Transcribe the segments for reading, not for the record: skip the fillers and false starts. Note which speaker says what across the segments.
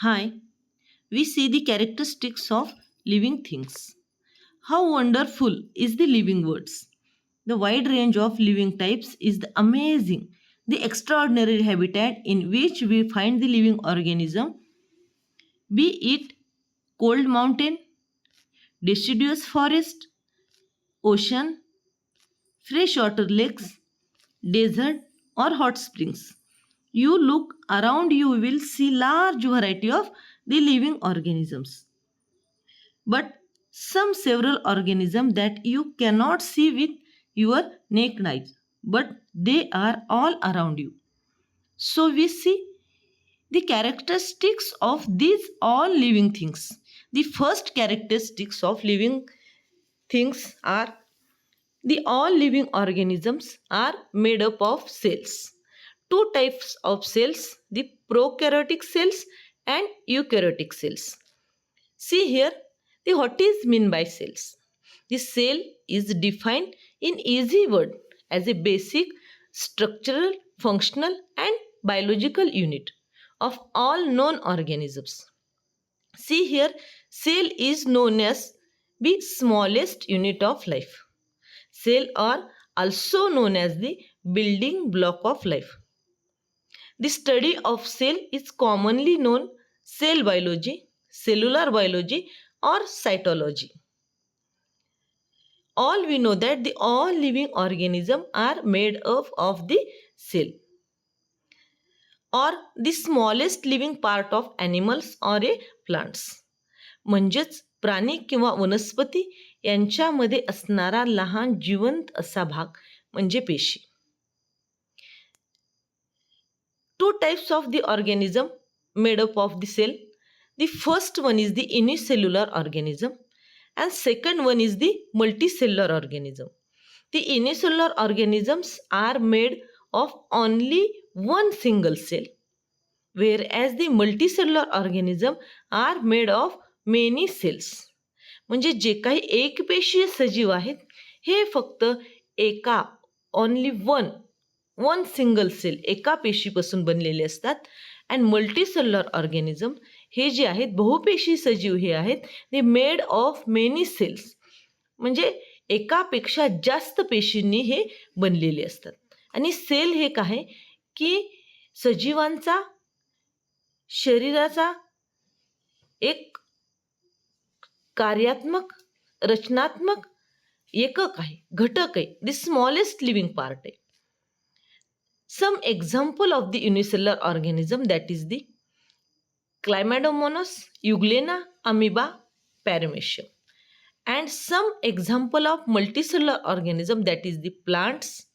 Speaker 1: Hi, we see the characteristics of living things. How wonderful is the living words. The wide range of living types is the amazing, the extraordinary habitat in which we find the living organism, be it cold mountain, deciduous forest, ocean, freshwater lakes, desert, or hot springs. You look around, you will see large variety of the living organisms. But some several organisms that you cannot see with your naked eyes, but they are all around you. So we see the characteristics of these all living things. The first characteristics of living things are the all living organisms are made up of cells. Two types of cells, the prokaryotic cells and eukaryotic cells. See here, the what is mean by cells? The cell is defined in easy word as a basic structural, functional and biological unit of all known organisms. See here, cell is known as the smallest unit of life. Cell are also known as the building block of life. The study of cell is commonly known cell biology, cellular biology or cytology. All we know that the all living organisms are made up of the cell or the smallest living part of animals or a plants. म्हणजेच प्राणी किंवा वनस्पती यांच्यामध्ये असणारा लहान जिवंत असा भाग म्हणजे पेशी. Two types of the organism made up of the cell. The first one is the unicellular organism and second one is the multicellular organism. The unicellular organisms are made of only one single cell, whereas the multicellular organism are made of many cells. म्हणजे जे काही एकपेशीय सजीव आहेत हे फक्त एका only one single cell एका पेशीपासून बनलेले असतात. And multicellular organism हे जे आहेत बहुपेशी सजीव हे आहेत ते मेड ऑफ मेनी सेल्स, म्हणजे एकापेक्षा जास्त पेशींनी हे बनलेले असतात. आणि सेल हे काय की सजीवांचा शरीराचा एक कार्यात्मक रचनात्मक एकक आहे, घटक आहे, द स्मॉलेस्ट लिव्हिंग पार्ट आहे. Some example of the unicellular organism that is the Chlamydomonas, Euglena, Amoeba, Paramecium. And some example of multicellular organism that is the plants,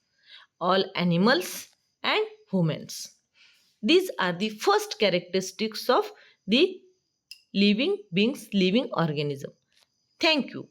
Speaker 1: all animals and humans. These are the first characteristics of the living beings, living organism. Thank you.